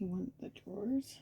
want the drawers.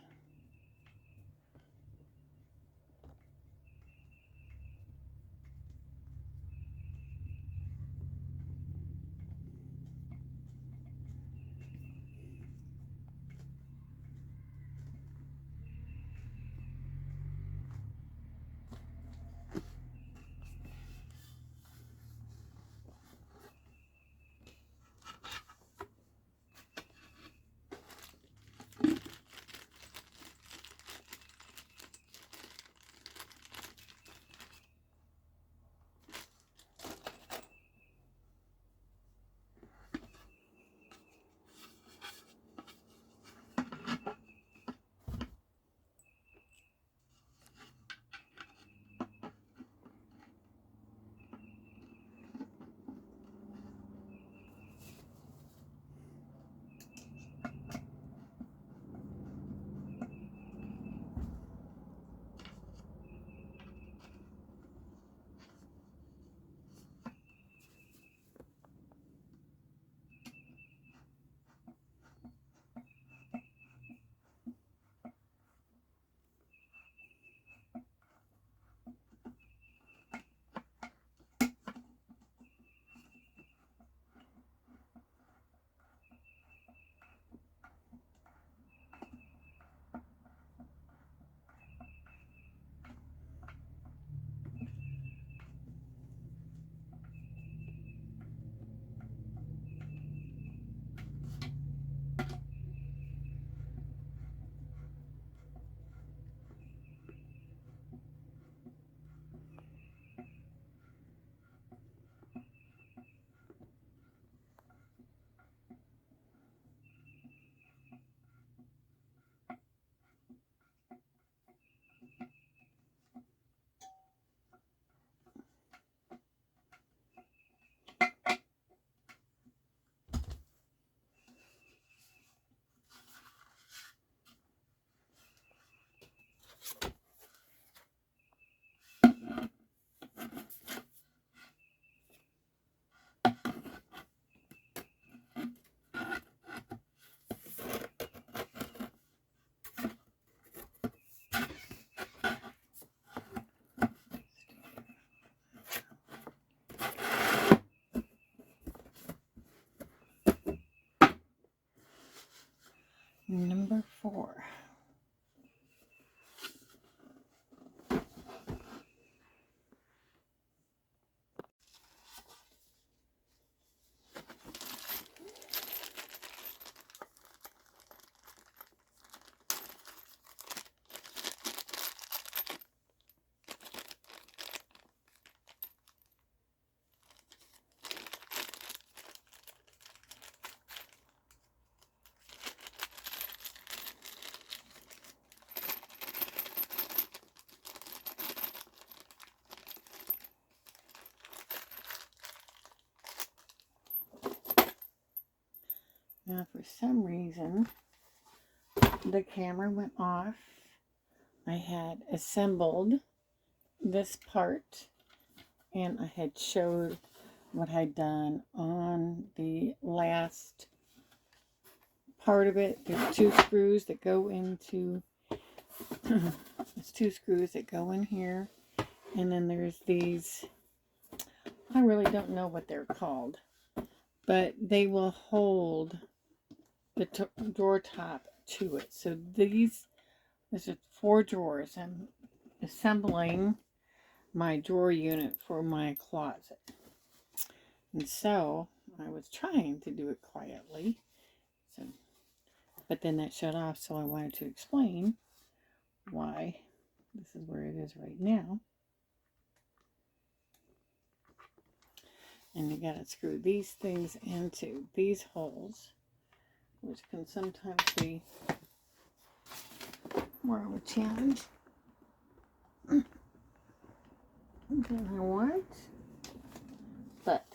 Number 4. Now, for some reason, the camera went off. I had assembled this part, and I had showed what I'd done on the last part of it. There's 2 screws that go into, there's 2 screws that go in here, and then there's these, I really don't know what they're called, but they will hold the drawer top to it. So there's 4 drawers. I'm assembling my drawer unit for my closet. And so I was trying to do it quietly. But then that shut off, so I wanted to explain why this is where it is right now. And you gotta screw these things into these holes, which can sometimes be more of a challenge than I want. But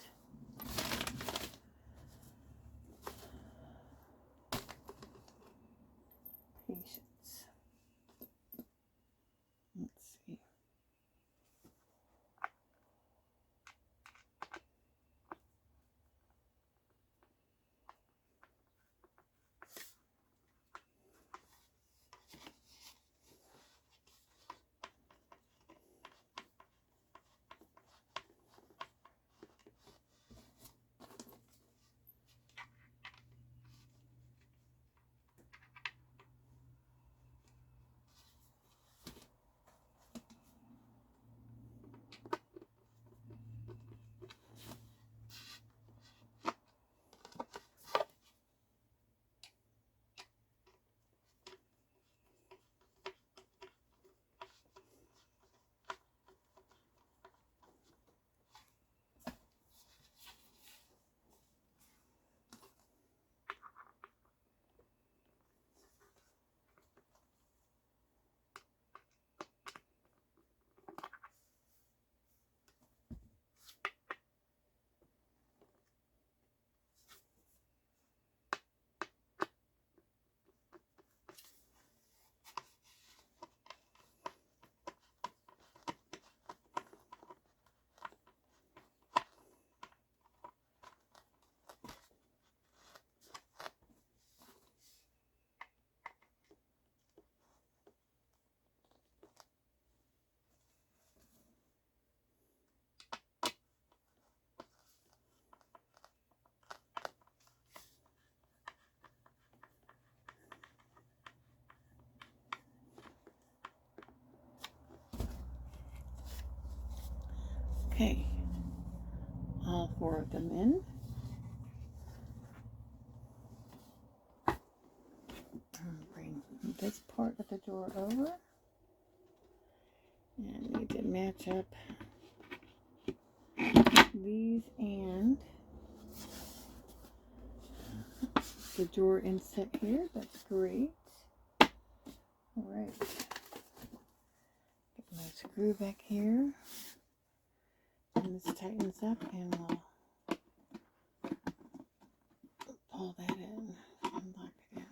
patience. Let's see. Okay, all 4 of them in. Bring this part of the door over. And need to match up these and the drawer inset here. That's great. Alright. Get my screw back here. And this tightens up and we'll pull that in and lock it in.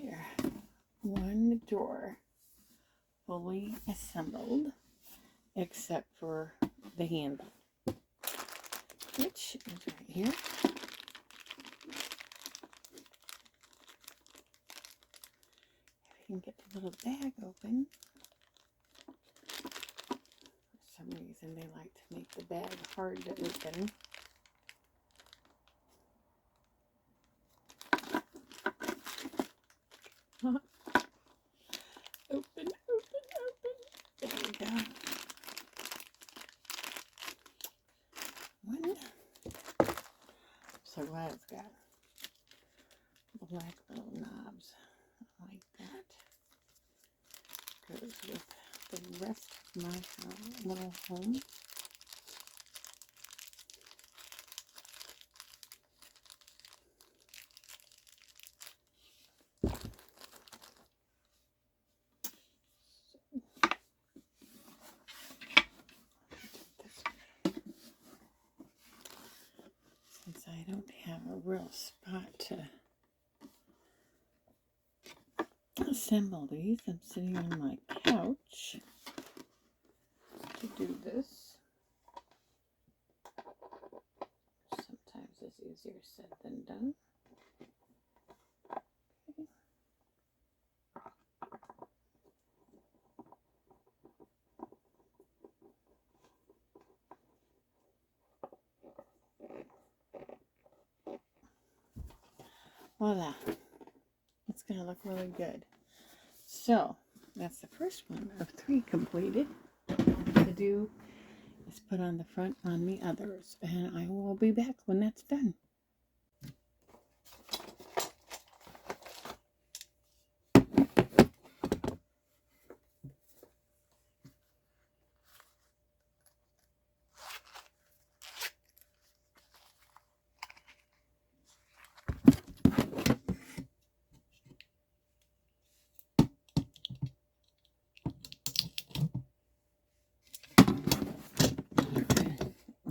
There. One drawer fully assembled except for the handle, which is right here. If you can get the little bag open. For some reason they like to make the bag hard to open. Open. There we go. One. So glad it's got black little knobs like that. Goes with the rest of my little home. Since I don't have a real spot to assemble these, I'm sitting on my couch to do this. Sometimes it's easier said than done. Okay. Voila. It's going to look really good. So, that's the first one of 3 completed. To do is put on the front on the others, and I will be back when that's done.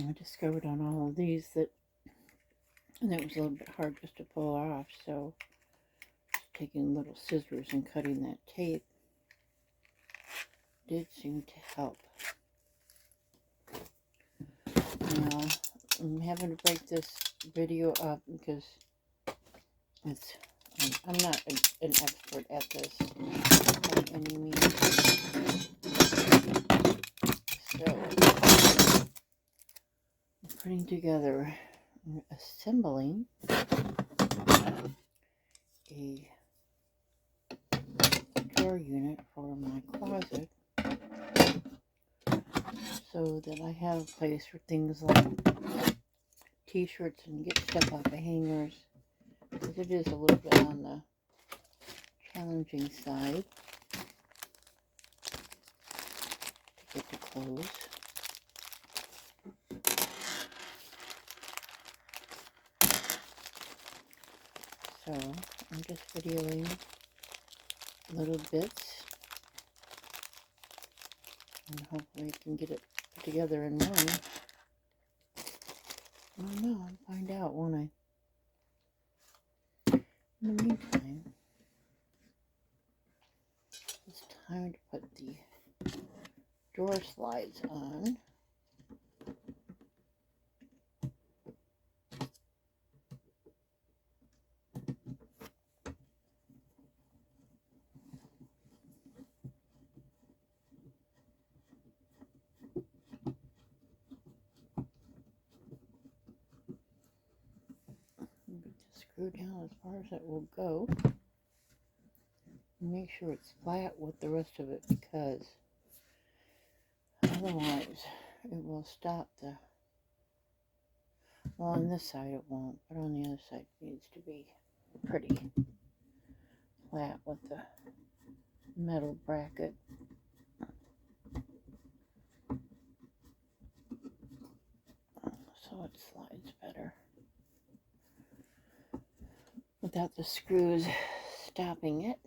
I discovered on all of these that it was a little bit hard just to pull off, so just taking little scissors and cutting that tape did seem to help. Now, I'm having to break this video up because it's I'm not an expert at this by any means. So, I'm putting together, assembling a drawer unit for my closet so that I have a place for things like t-shirts and get stuff off the hangers, because it is a little bit on the challenging side to get the clothes. So I'm just videoing little bits and hopefully I can get it put together in one. I don't know, I'll find out, won't I? In the meantime, it's time to put the door slides on. screw down as far as it will go. Make sure it's flat with the rest of it, because otherwise it will stop the, well, on this side it won't, but on the other side it needs to be pretty flat with the metal bracket. So it slides better without the screws stopping it.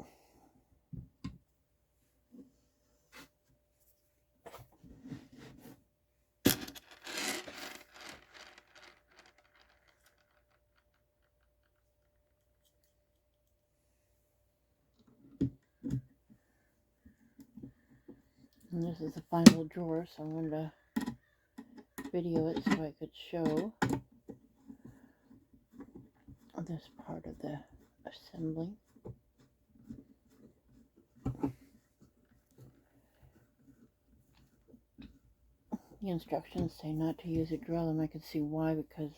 And this is the final drawer, so I wanted to video it so I could show this part of the assembly. The instructions say not to use a drill, and I can see why, because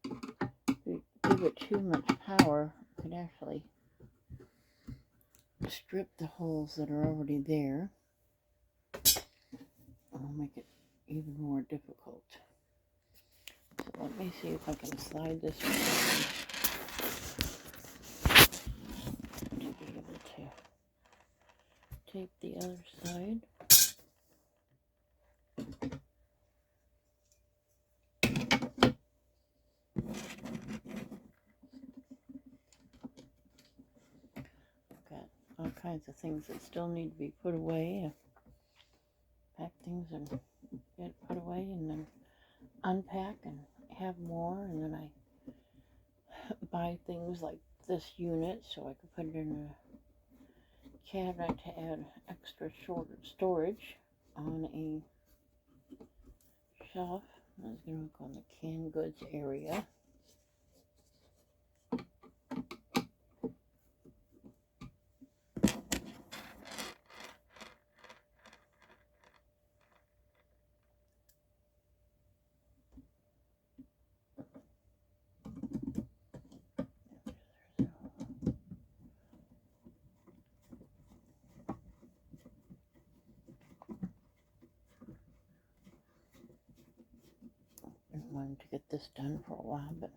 if you give it too much power, it could actually strip the holes that are already there. It'll make it even more difficult. So let me see if I can slide this around to be able to tape the other side. I've got all kinds of things that still need to be put away. Pack things and get put away, and then unpack and have more, and then I buy things like this unit so I could put it in a cabinet to add extra storage on a shelf. I was going to look on the canned goods area. Wanted to get this done for a while, but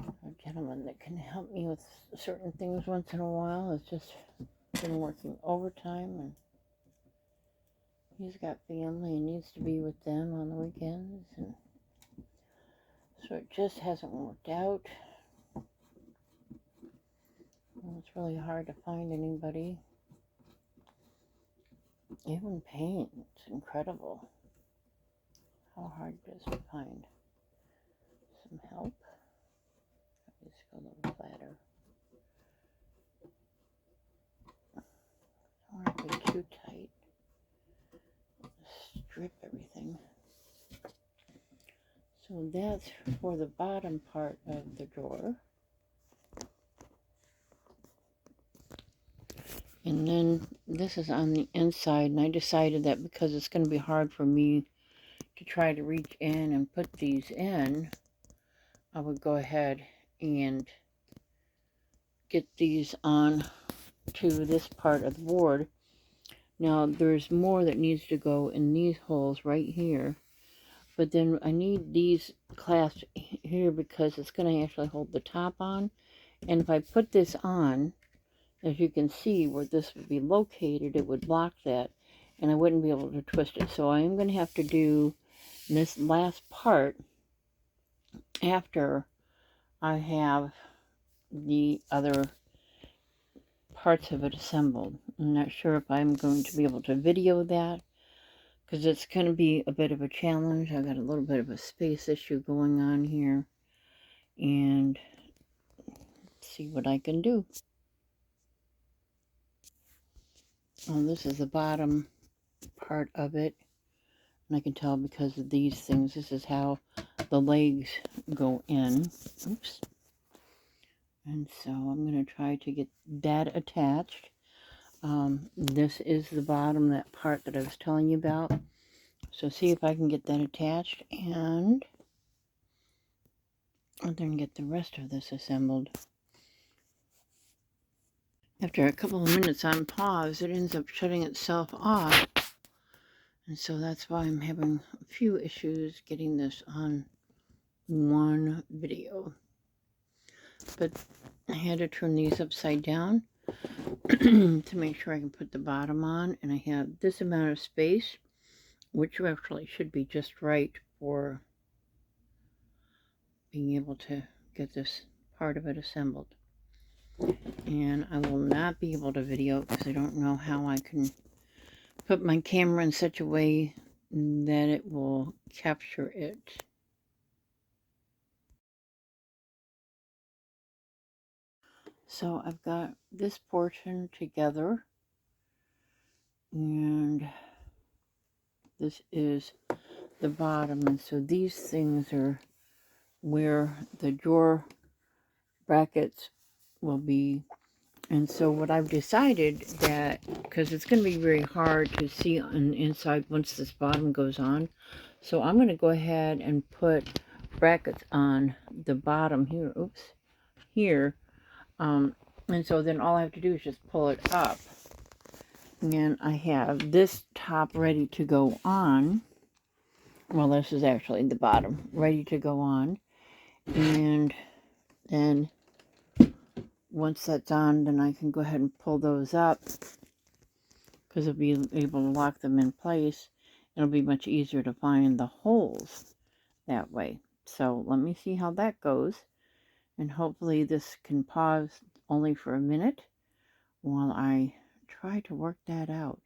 a gentleman that can help me with certain things once in a while has just been working overtime, and he's got family and needs to be with them on the weekends, and so it just hasn't worked out. And it's really hard to find anybody, even paint. It's incredible how hard it is to find some help. Just go a little flatter. Don't want to be too tight. Strip everything. So that's for the bottom part of the drawer. And then this is on the inside, and I decided that because it's going to be hard for me to try to reach in and put these in, I would go ahead and get these on to this part of the board. Now there's more that needs to go in these holes right here, but then I need these clasps here because it's going to actually hold the top on. And if I put this on, as you can see where this would be located, it would block that and I wouldn't be able to twist it. So I am going to have to do this last part after I have the other parts of it assembled. I'm not sure if I'm going to be able to video that, because it's going to be a bit of a challenge. I've got a little bit of a space issue going on here, and see what I can do. Oh, this is the bottom part of it, and I can tell because of these things, this is how the legs go in. Oops. And so I'm going to try to get that attached. This is the bottom, that part that I was telling you about. So see if I can get that attached, and and then get the rest of this assembled. After a couple of minutes on pause, it ends up shutting itself off. And so that's why I'm having a few issues getting this on one video. But I had to turn these upside down to make sure I can put the bottom on. And I have this amount of space, which actually should be just right for being able to get this part of it assembled. And I will not be able to video because I don't know how I can put my camera in such a way that it will capture it. So I've got this portion together, and this is the bottom, and so these things are where the drawer brackets will be. And so what I've decided that, because it's going to be very hard to see on the inside once this bottom goes on, so I'm going to go ahead and put brackets on the bottom here, here, and so then all I have to do is just pull it up, and I have this top ready to go on. Well, this is actually the bottom ready to go on, and then once that's on, then I can go ahead and pull those up because I'll be able to lock them in place. It'll be much easier to find the holes that way. So let me see how that goes, and hopefully this can pause only for a minute while I try to work that out.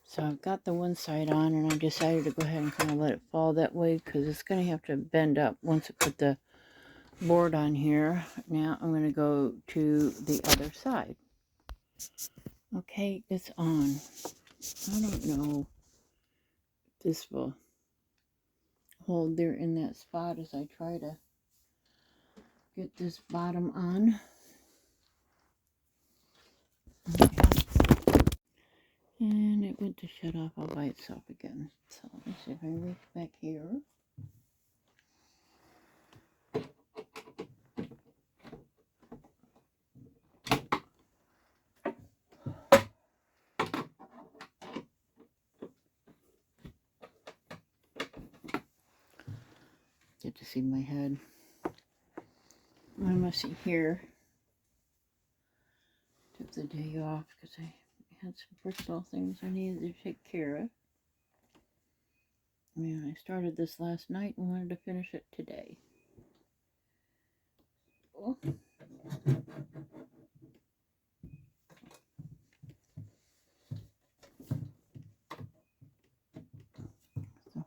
So I've got the one side on, and I decided to go ahead and kind of let it fall that way because it's going to have to bend up once I put the board on here. Now I'm going to go to the other side. Okay, it's on. I don't know if this will hold there in that spot as I try to get this bottom on. Okay. And it went to shut off all by itself again. So let me see if I reach back here. Get to see my head. I must see here. Took the day off because I had some personal things I needed to take care of. Man, I started this last night and wanted to finish it today. Oh. So,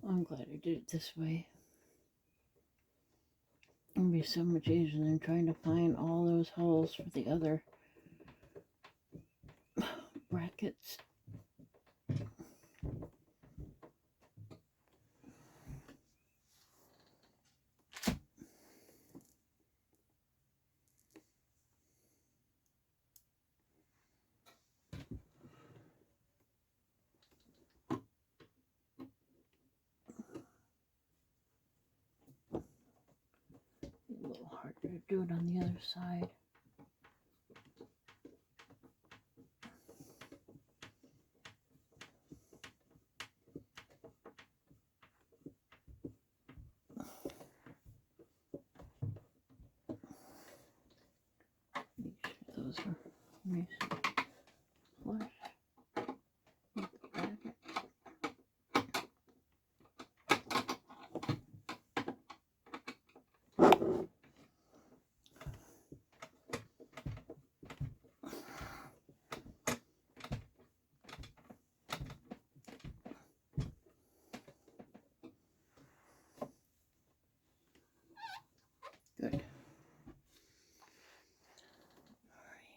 I'm glad I did it this way. It'll be so much easier than trying to find all those holes for the other brackets. A little harder to do it on the other side. Make sure those are nice and flush with the bracket. Good. All right.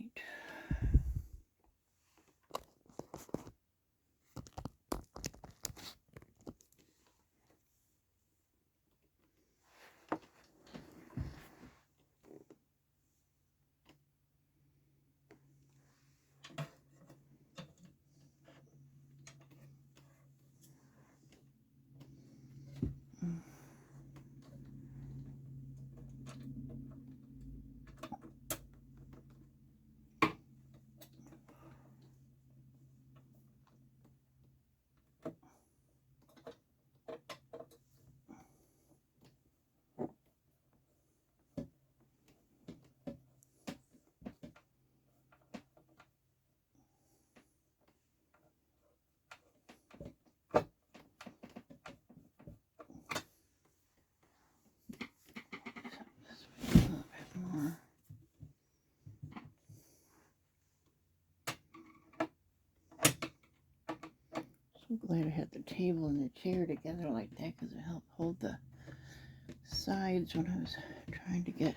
I'm glad I had the table and the chair together like that because it helped hold the sides when I was trying to get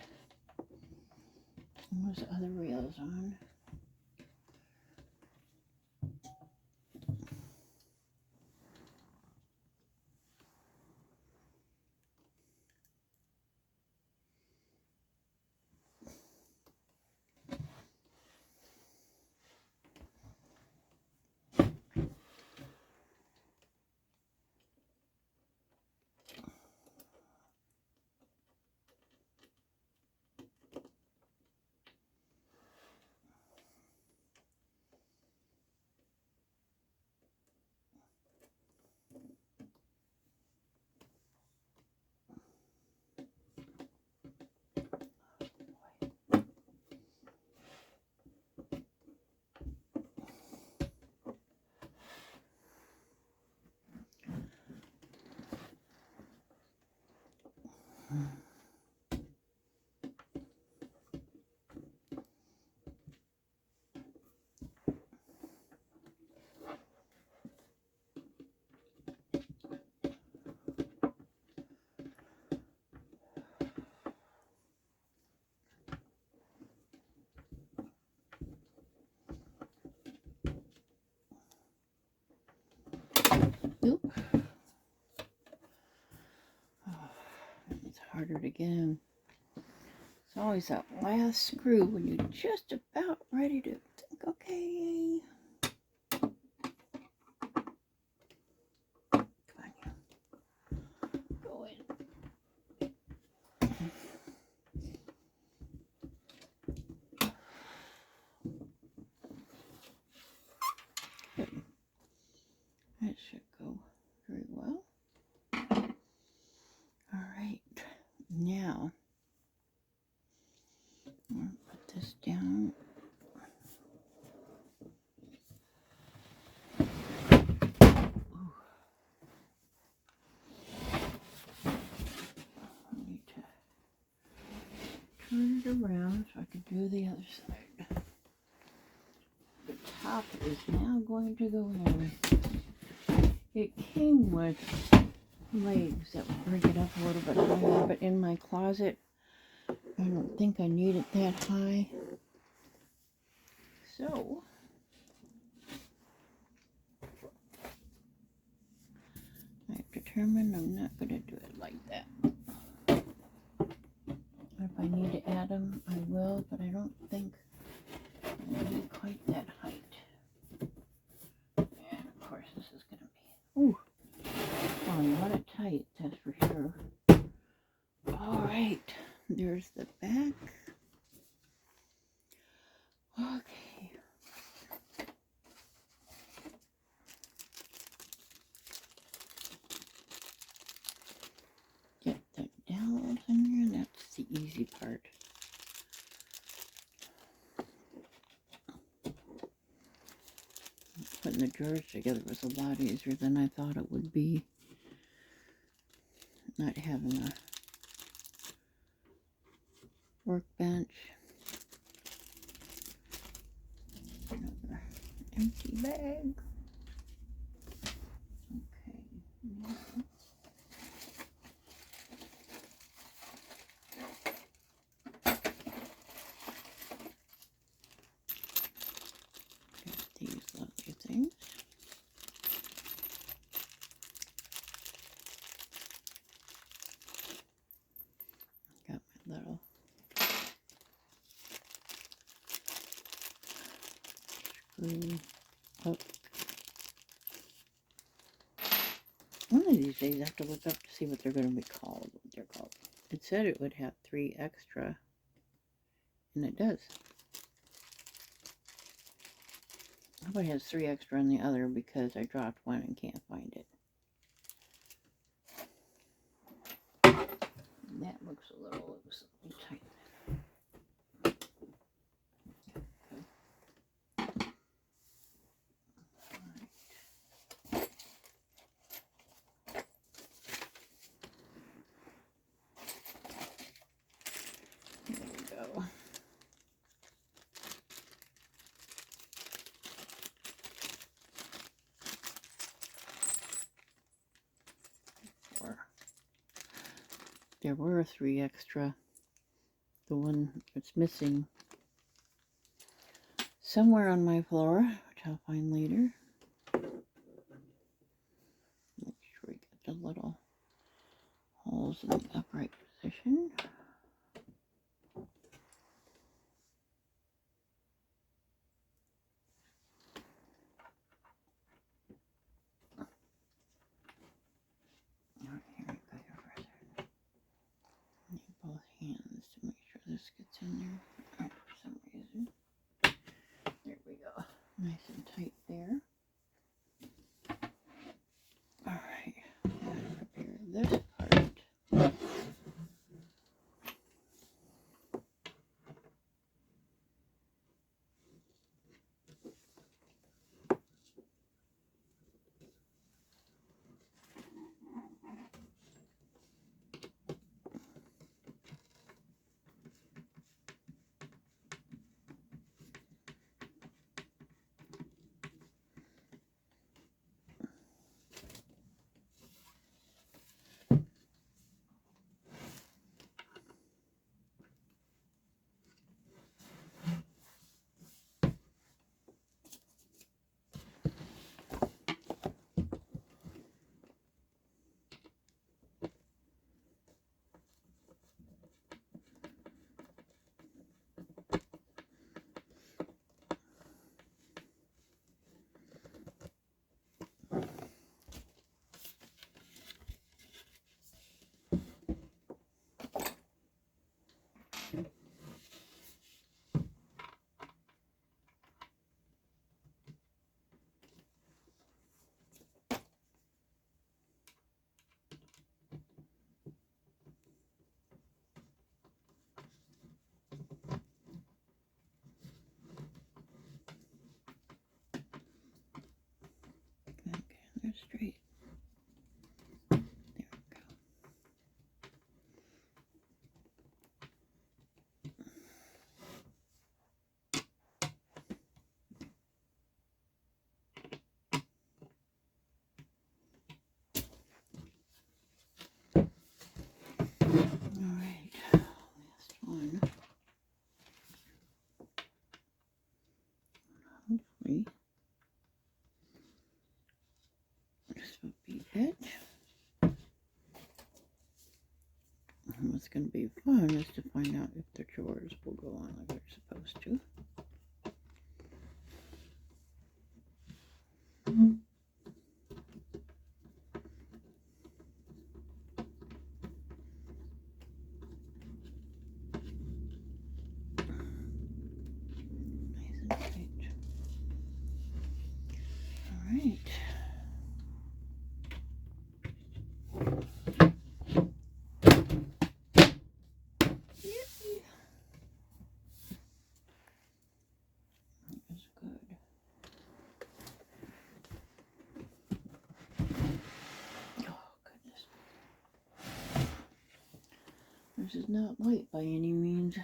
those other rails on. Oop. Oh, it's harder to get in. It's always that last screw when you're just about ready to think, okay, come on, go in. That should go very well. All right, now I'm going to put this down. I need to turn it around so I can do the other side. The top is now going to go in. It came with legs that would bring it up a little bit higher, but in my closet, I don't think I need it that high. So, I've determined I'm not going to do it like that. If I need to add them, I will, but I don't think I need quite that height. And of course, this is going to be, ooh, oh, you want it tight, that's for sure. All right, there's the back. Okay. Get the dowels in there, that's the easy part. Putting the drawers together was a lot easier than I thought it would be. Not having a workbench. Another empty bag. Okay. Now. Got these lovely things. Got my little screw hook. One of these days I have to look up to see what they're going to be called. What they're called. It said it would have 3 extra, and it does. I hope it has 3 extra on the other because I dropped one and can't find it. That looks a little loose. Let me tighten it. There we go. There were 3 extra. The one that's missing somewhere on my floor, which I'll find later. Make sure we get the little holes in the upright position. Both hands to make sure this gets in there. Oh, for some reason. There we go. Nice and tight there. Alright, I'm going to prepare this part. Okay, they're straight. There we go. Alright, last one. Hopefully, this will be it. And what's going to be fun is to find out if the drawers will go on like they're supposed to. Nice and tight. Alright. That's good. Oh, goodness. This is not light by any means.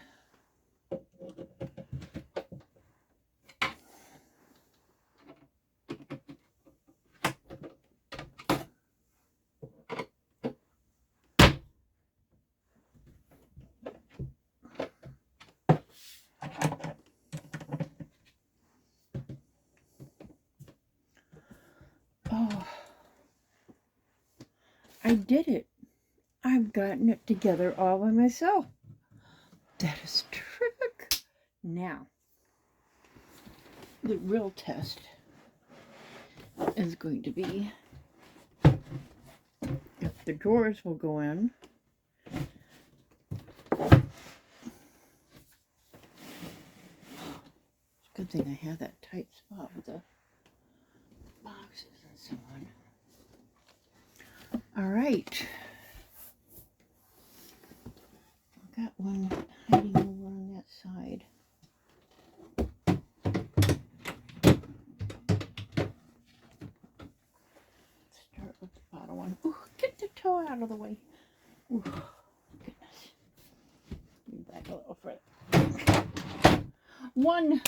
Oh, I did it. I've gotten it together all by myself. That is terrific. Now, the real test is going to be if the drawers will go in. It's a good thing I have that tight spot with the boxes and so on. All right. I've got one hiding over on that side. Let's start with the bottom one. Ooh, get the toe out of the way. Ooh, goodness. Move back a little further. One.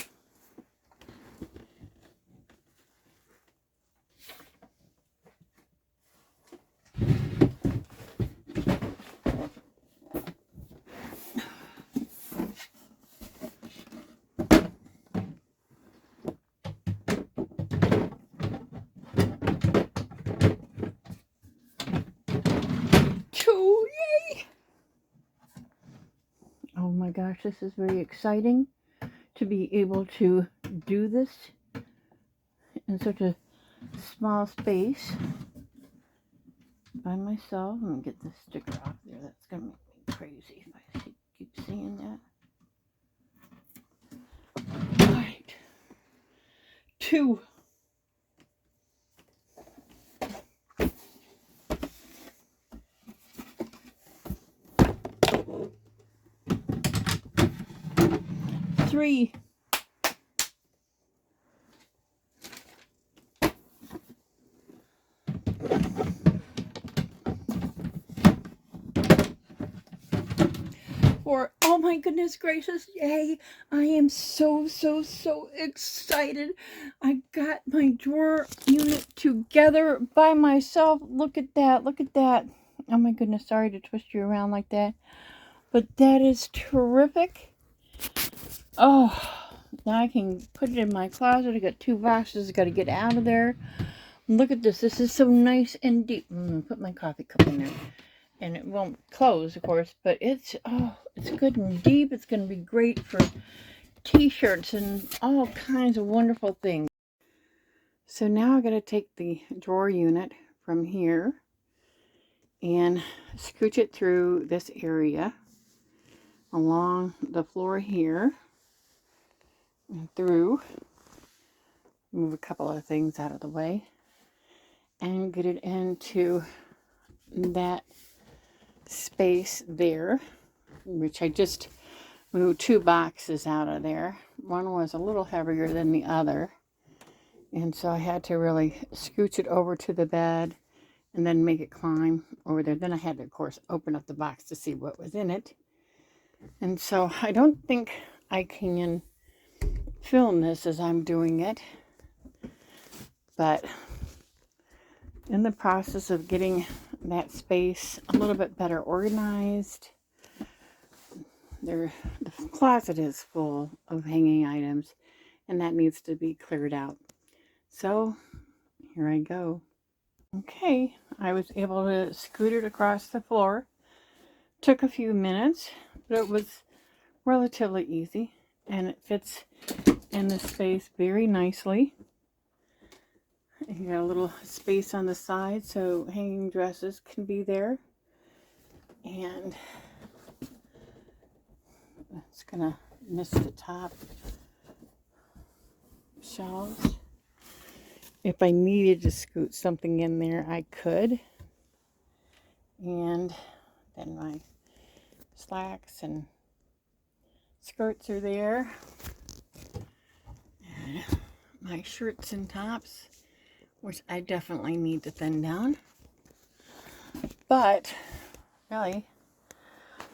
my gosh, this is very exciting to be able to do this in such a small space by myself. Let me get this sticker off there. That's going to make me crazy if I keep seeing that. All right. 2. 3. 4. Oh my goodness gracious, yay! I am so excited. I got my drawer unit together by myself. Look at that, look at that. Oh my goodness, sorry to twist you around like that. But that is terrific. Oh, now I can put it in my closet. I got 2 boxes. I got to get out of there. Look at this. This is so nice and deep. I'm going to put my coffee cup in there. And it won't close, of course, but it's good and deep. It's going to be great for t-shirts and all kinds of wonderful things. So now I'm going to take the drawer unit from here and scooch it through this area along the floor here and through. Move a couple of things out of the way and get it into that space there, which I just moved 2 boxes out of there. One was a little heavier than the other, and so I had to really scooch it over to the bed and then make it climb over there. Then I had to, of course, open up the box to see what was in it. And so I don't think I can film this as I'm doing it, but in the process of getting that space a little bit better organized. The closet is full of hanging items, and that needs to be cleared out. So here I go. Okay, I was able to scoot it across the floor. Took a few minutes, but it was relatively easy, and it fits in the space very nicely. You got a little space on the side so hanging dresses can be there, and it's gonna miss the top shelves. If I needed to scoot something in there, I could. And then my slacks and skirts are there, and my shirts and tops, which I definitely need to thin down. But really,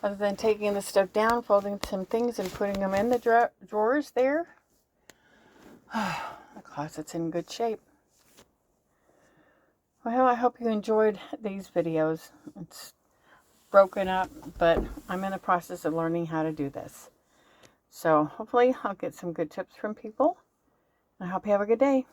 other than taking the stuff down, folding some things and putting them in the drawers there, the closet's in good shape. Well, I hope you enjoyed these videos. It's broken up, but I'm in the process of learning how to do this. So hopefully I'll get some good tips from people. I hope you have a good day.